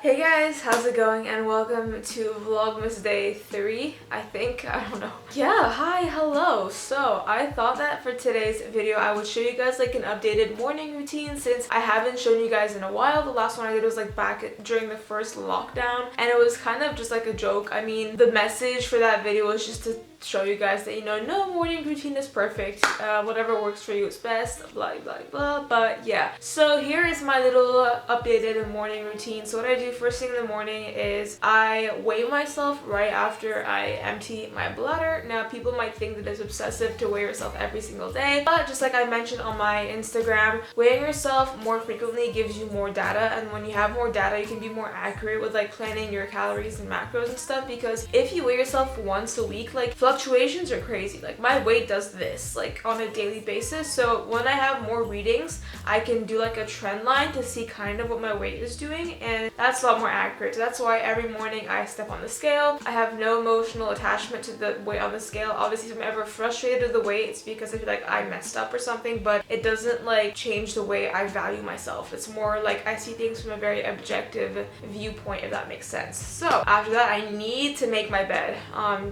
Hey guys, how's it going? And welcome to Vlogmas Day 3, I think. I don't know. Yeah, hi, hello. So, I thought that for today's video, I would show you guys like an updated morning routine since I haven't shown you guys in a while. The last one I did was like back during the first lockdown, and it was kind of just like a joke. I mean, the message for that video was just to show you guys that, no morning routine is perfect. Whatever works for you is best, blah, blah, blah. But yeah, so here is my little updated morning routine. So what I do first thing in the morning is I weigh myself right after I empty my bladder. Now, people might think that it's obsessive to weigh yourself every single day, but just like I mentioned on my Instagram, weighing yourself more frequently gives you more data, and when you have more data, you can be more accurate with like planning your calories and macros and stuff, because if you weigh yourself once a week, like fluctuations are crazy. Like my weight does this like on a daily basis, so when I have more readings, I can do like a trend line to see kind of what my weight is doing, and that's a lot more accurate. So that's why every morning I step on the scale. I have no emotional attachment to the weight on the scale. Obviously, if I'm ever frustrated with the weight, it's because I feel like I messed up or something, but it doesn't like change the way I value myself. It's more like I see things from a very objective viewpoint, if that makes sense. So after that, I need to make my bed.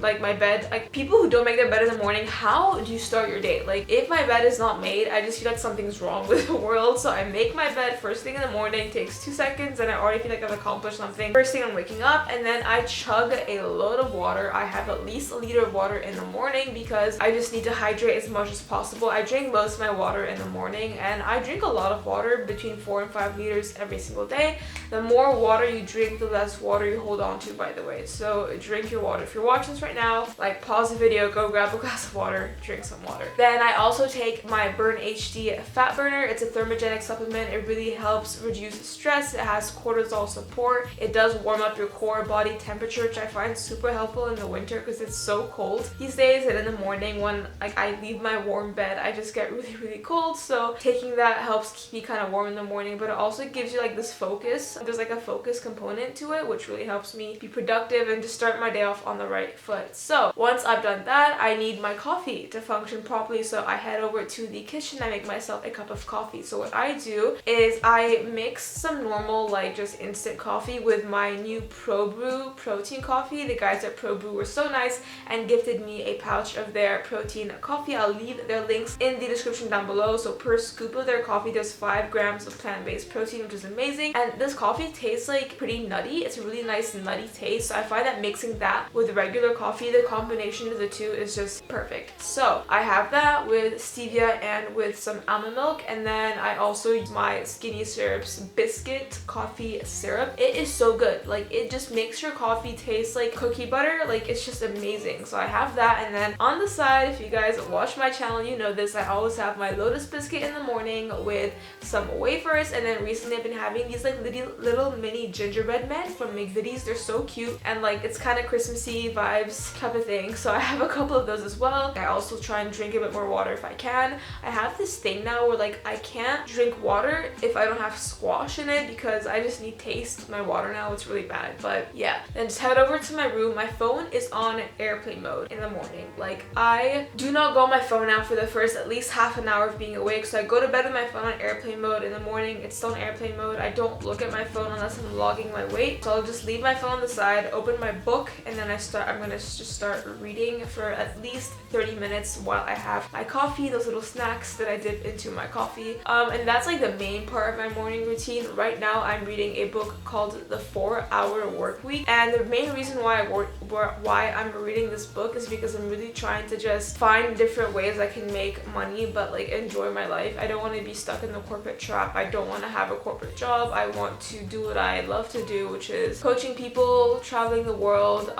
Like my bed, like people who don't make their bed in the morning, how do you start your day? Like if my bed is not made, I just feel like something's wrong with the world. So I make my bed first thing in the morning, takes 2 seconds, and I already feel like I've accomplished something. First thing I'm waking up, and then I chug a load of water. I have at least a liter of water in the morning because I just need to hydrate as much as possible. I drink most of my water in the morning, and I drink a lot of water, between 4 and 5 liters every single day. The more water you drink, the less water you hold on to, by the way. So drink your water. If you're watching this right now, like pause the video, go grab a glass of water, drink some water. Then I also take my Burn HD fat burner. It's a thermogenic supplement. It really helps reduce stress. It has cortisol support. It does warm up your core body temperature, which I find super helpful in the winter because it's so cold these days. And in the morning when like I leave my warm bed, I just get really cold. So taking that helps keep me kind of warm in the morning, but it also gives you like this focus. There's like a focus component to it, which really helps me be productive and to start my day off on the right foot. So once I've done that, I need my coffee to function properly. So I head over to the kitchen. I make myself a cup of coffee. So what I do is I mix some normal like just instant coffee with my new Pro Brew protein coffee. The guys at Pro Brew were so nice and gifted me a pouch of their protein coffee. I'll leave their links in the description down below. So per scoop of their coffee, there's 5 grams of plant-based protein, which is amazing. And this coffee tastes like pretty nutty. It's a really nice nutty taste. So I find that mixing that with regular coffee, the combination of the two is just perfect. So I have that with stevia and with some almond milk, and then I also use my Skinny Syrup's biscuit coffee syrup. It is so good. Like it just makes your coffee taste like cookie butter. Like it's just amazing. So I have that, and then on the side, if you guys watch my channel, you know this, I always have my lotus biscuit in the morning with some wafers. And then recently I've been having these like little mini gingerbread men from McVitie's. They're so cute, and like it's kind of Christmassy vibes type of thing. So I have a couple of those as well. I also try and drink a bit more water if I can. I have this thing now where like I can't drink water if I don't have squash in it because I just need taste with my water now. It's really bad. But yeah, then just head over to my room. My phone is on airplane mode in the morning. Like I do not go on my phone now for the first at least half an hour of being awake. So I go to bed with my phone on airplane mode. In the morning it's still on airplane mode. I don't look at my phone unless I'm logging my weight. So I'll just leave my phone on the side, open my book, and then I'm gonna just start reading for at least 30 minutes while I have my coffee, those little snacks that I dip into my coffee. And that's like the main part of my morning routine. Right now I'm reading a book called The 4-Hour Workweek, and the main reason why I'm reading this book is because I'm really trying to just find different ways I can make money but like enjoy my life. I don't want to be stuck in the corporate trap. I don't want to have a corporate job. I want to do what I love to do, which is coaching people, traveling the world,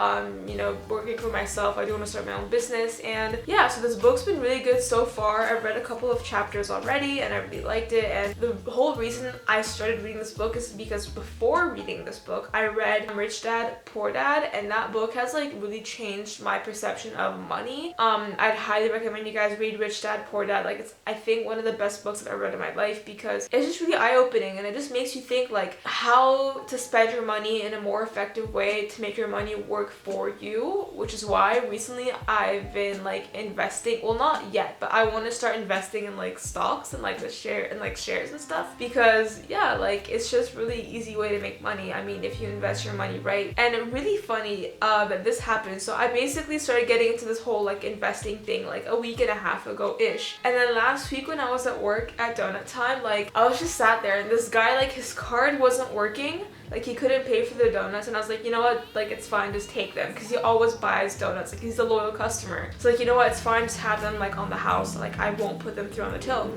working for myself. I do want to start my own business. And yeah, so this book's been really good so far. I've read a couple of chapters already and I really liked it. And the whole reason I started reading this book is because before reading this book, I read Rich Dad, Poor Dad, and that book has like really changed my perception of money. I'd highly recommend you guys read Rich Dad, Poor Dad. Like it's, I think, one of the best books I've ever read in my life because it's just really eye-opening, and it just makes you think like how to spend your money in a more effective way to make your money work for you, which is why I recently I've been like investing, well not yet, but I want to start investing in like stocks and like shares and stuff, because yeah, like it's just really easy way to make money. I mean, if you invest your money right. And really funny that this happened. So I basically started getting into this whole like investing thing like a week and a half ago ish. And then last week when I was at work at donut time, like I was just sat there and this guy, like his card wasn't working. Like he couldn't pay for the donuts, and I was like, you know what, like it's fine, just take them, because he always buys donuts, like he's a loyal customer. So like, you know what, it's fine, just have them like on the house, like I won't put them through on the till.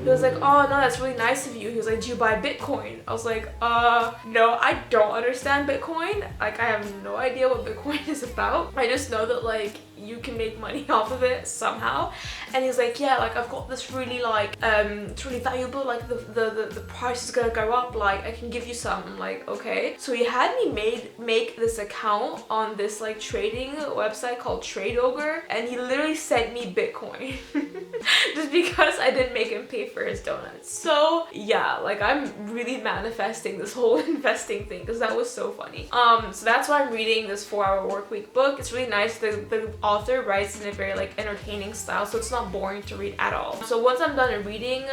He was like, oh no, that's really nice of you. He was like, do you buy Bitcoin? I was like, no, I don't understand Bitcoin. Like I have no idea what Bitcoin is about. I just know that like you can make money off of it somehow. And he's like, yeah, like I've got this really like it's really valuable, like the price is gonna go up, like I can give you some. I'm like, okay. So he had me make this account on this like trading website called Trade Ogre, and he literally sent me Bitcoin just because I didn't make him pay for his donuts. So yeah, like I'm really manifesting this whole investing thing, because that was so funny. So that's why I'm reading this 4-Hour Workweek book. It's really nice. The author writes in a very like entertaining style, so it's not boring to read at all. So once I'm done reading,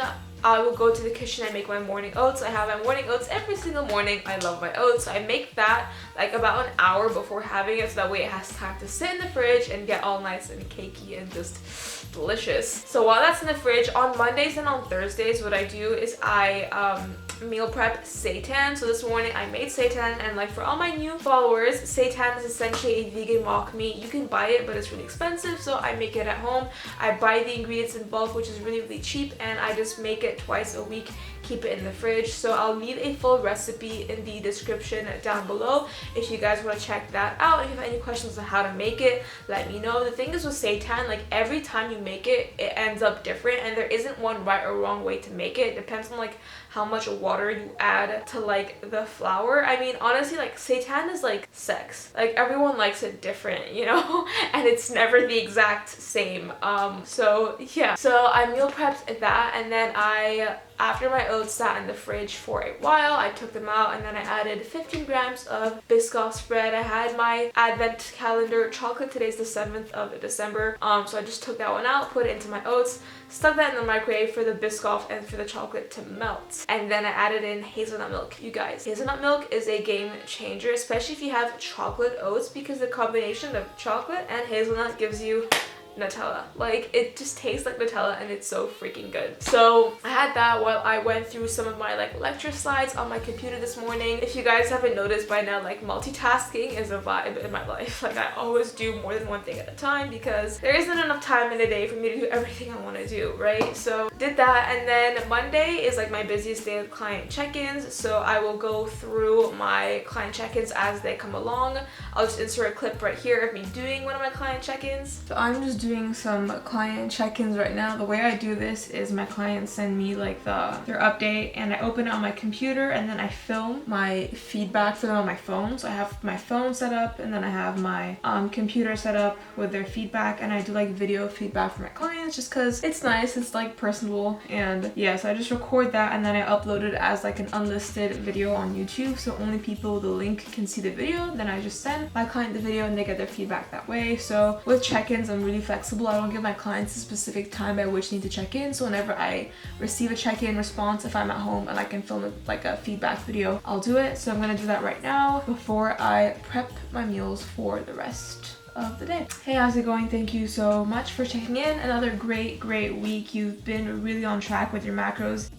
I will go to the kitchen and make my morning oats. I have my morning oats every single morning. I love my oats. So I make that like about an hour before having it, so that way it has time to sit in the fridge and get all nice and cakey and just delicious. So while that's in the fridge, on Mondays and on Thursdays, what I do is I meal prep seitan. So this morning I made seitan, and like for all my new followers, seitan is essentially a vegan mock meat. You can buy it, but it's really expensive, so I make it at home. I buy the ingredients in bulk, which is really cheap, and I just make it twice a week, keep it in the fridge. So I'll leave a full recipe in the description down below if you guys want to check that out. If you have any questions on how to make it, let me know. The thing is with seitan, like every time you make it, it ends up different, and there isn't one right or wrong way to make it. It depends on like how much water you add to like the flour. I mean, honestly, like seitan is like sex. Like everyone likes it different, you know, and it's never the exact same. So yeah, so I meal prepped that, and then after my oats sat in the fridge for a while, I took them out, and then I added 15 grams of Biscoff spread. I had my advent calendar chocolate. Today's the 7th of December. So I just took that one out, put it into my oats, stuck that in the microwave for the Biscoff and for the chocolate to melt. And then I added in hazelnut milk. You guys, hazelnut milk is a game changer, especially if you have chocolate oats, because the combination of chocolate and hazelnut gives you Nutella. Like it just tastes like Nutella, and it's so freaking good. So I had that while I went through some of my like lecture slides on my computer this morning. If you guys haven't noticed by now, like multitasking is a vibe in my life. Like I always do more than one thing at a time, because there isn't enough time in a day for me to do everything I want to do, right? So did that, and then Monday is like my busiest day of client check-ins, so I will go through my client check-ins as they come along. I'll just insert a clip right here of me doing one of my client check-ins. So I'm just doing some client check-ins right now. The way I do this is my clients send me like their update, and I open it on my computer, and then I film my feedback for them on my phone. So I have my phone set up, and then I have my computer set up with their feedback, and I do like video feedback for my clients just because it's nice, it's like personable. And yeah, so I just record that, and then I upload it as like an unlisted video on YouTube, so only people with the link can see the video. Then I just send my client the video, and they get their feedback that way. So with check-ins, I'm really flexible. I don't give my clients a specific time by which they need to check in. So whenever I receive a check-in response, if I'm at home and I can film like a feedback video, I'll do it. So I'm gonna do that right now before I prep my meals for the rest of the day. Hey, how's it going? Thank you so much for checking in. Another great week. You've been really on track with your macros.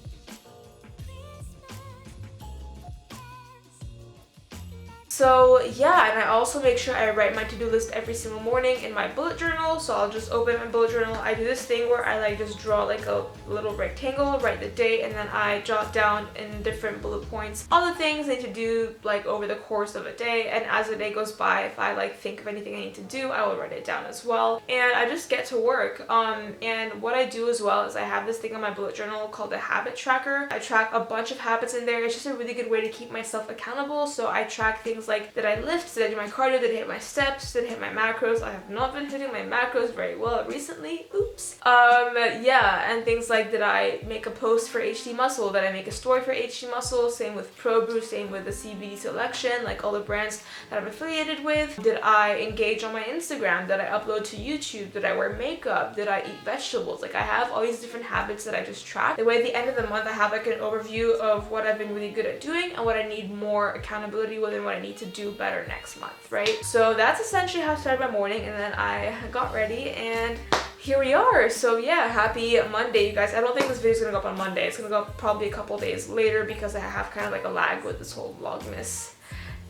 So yeah, and I also make sure I write my to-do list every single morning in my bullet journal. So I'll just open my bullet journal. I do this thing where I like just draw like a little rectangle, write the date, and then I jot down in different bullet points all the things I need to do like over the course of a day. And as the day goes by, if I like think of anything I need to do, I will write it down as well. And I just get to work. And what I do as well is I have this thing on my bullet journal called the habit tracker. I track a bunch of habits in there. It's just a really good way to keep myself accountable. So I track things like, did I lift? Did I do my cardio? Did I hit my steps? Did I hit my macros? I have not been hitting my macros very well recently. Oops. Yeah, and things like, did I make a post for HD Muscle? Did I make a story for HD Muscle? Same with Pro Brew, same with the CBD Selection, like all the brands that I'm affiliated with. Did I engage on my Instagram? Did I upload to YouTube? Did I wear makeup? Did I eat vegetables? Like, I have all these different habits that I just track. The way at the end of the month I have like an overview of what I've been really good at doing and what I need more accountability with and what I need to do better next month, right? So that's essentially how I started my morning, and then I got ready and here we are. So yeah, happy Monday, you guys. I don't think this video is gonna go up on Monday. It's gonna go up probably a couple days later because I have kind of like a lag with this whole Vlogmas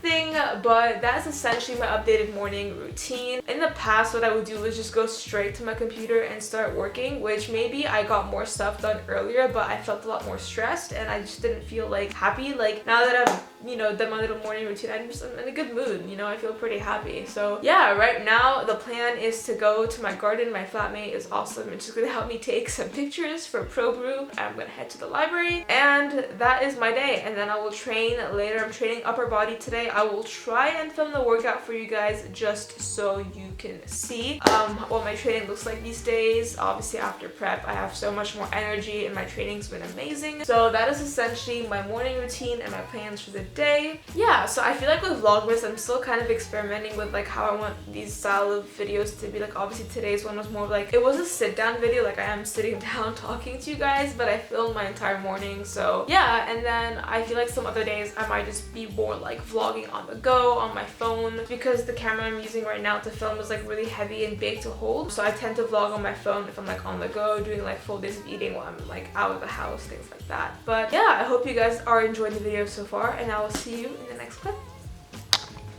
thing, but that's essentially my updated morning routine. In the past, what I would do was just go straight to my computer and start working, which maybe I got more stuff done earlier, but I felt a lot more stressed and I just didn't feel like happy. Like, now that I've, you know, done my little morning routine, I'm in a good mood, you know, I feel pretty happy. So yeah, right now the plan is to go to my garden. My flatmate is awesome and she's gonna help me take some pictures for Pro Brew. I'm gonna head to the library and that is my day, and then I will train later. I'm training upper body today. I will try and film the workout for you guys just so you can see what my training looks like these days. Obviously after prep I have so much more energy and my training's been amazing. So that is essentially my morning routine and my plans for the day. Yeah, so I feel like with Vlogmas I'm still kind of experimenting with like how I want these style of videos to be. Like, obviously today's one was more like, it was a sit down video, like I am sitting down talking to you guys, but I filmed my entire morning. So yeah, and then I feel like some other days I might just be more like vlogging on the go on my phone because the camera I'm using right now to film is like really heavy and big to hold. So I tend to vlog on my phone if I'm like on the go doing like full days of eating while I'm like out of the house, things like that. But yeah, I hope you guys are enjoying the video so far, and I will see you in the next clip.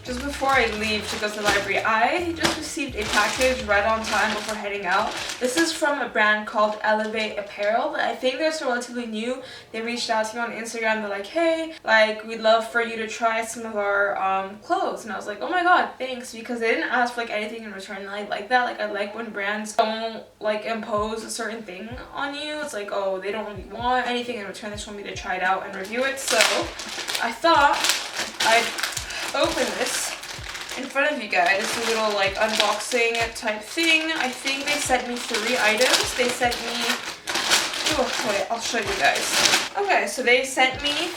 Just before I leave to go to the library, I just received a package right on time before heading out. This is from a brand called Apparel. I think they're still relatively new. They reached out to me on Instagram. They're like, hey, like, we'd love for you to try some of our clothes. And I was like, oh my god, thanks, because they didn't ask for like anything in return. And I like that. Like, I like when brands don't like impose a certain thing on you. It's like, oh, they don't really want anything in return. They just want me to try it out and review it. So I thought I'd open this in front of you guys, a little like unboxing type thing. I think they sent me 3 items. They sent me, oh wait, I'll show you guys. Okay, so they sent me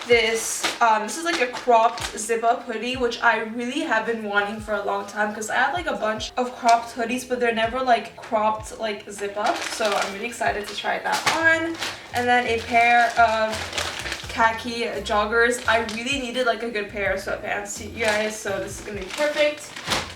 this, this is like a cropped zip up hoodie, which I really have been wanting for a long time because I have like a bunch of cropped hoodies, but they're never like cropped like zip up. So I'm really excited to try that on. And then a pair of khaki joggers. I really needed like a good pair of sweatpants, you guys, so this is gonna be perfect.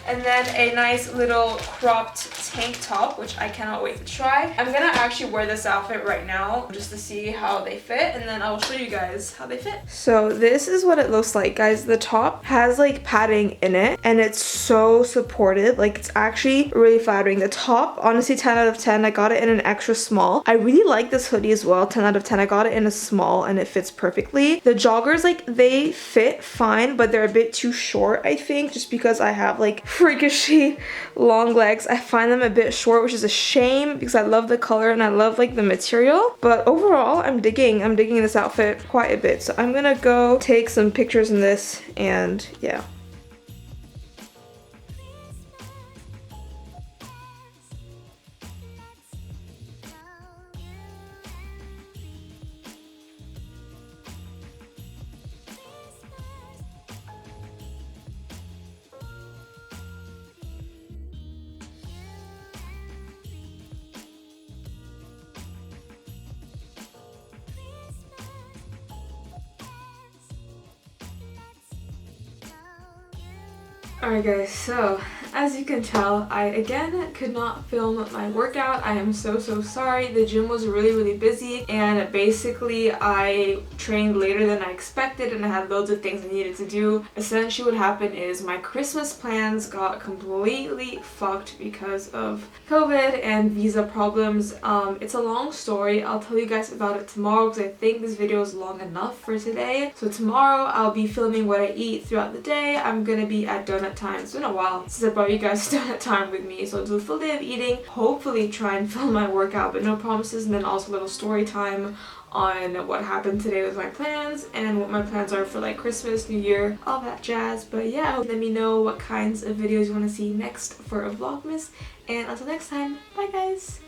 And then a nice little cropped tank top, which I cannot wait to try. I'm gonna actually wear this outfit right now just to see how they fit, and then I will show you guys how they fit. So this is what it looks like, guys. The top has like padding in it and it's so supportive. Like, it's actually really flattering. The top, honestly, 10 out of 10. I got it in an extra small. I really like this hoodie as well. 10 out of 10. I got it in a small and it fits perfectly. The joggers, like, they fit fine, but they're a bit too short, I think, just because I have like freakishly long legs. I find them a bit short, which is a shame because I love the color and I love like the material. But overall, I'm digging this outfit quite a bit. So I'm gonna go take some pictures in this, and yeah. Alright guys, so as you can tell, I again could not film my workout. I am so sorry. The gym was really busy and basically I trained later than I expected and I had loads of things I needed to do. Essentially what happened is my Christmas plans got completely fucked because of COVID and visa problems. It's a long story. I'll tell you guys about it tomorrow because I think this video is long enough for today. So tomorrow I'll be filming what I eat throughout the day. I'm gonna be at donut that time. It's been a while since I brought you guys to that time with me. So do a full day of eating, hopefully try and film my workout, but no promises, and then also a little story time on what happened today with my plans and what my plans are for like Christmas, New Year, all that jazz. But yeah, let me know what kinds of videos you want to see next for a Vlogmas, and until next time, bye guys!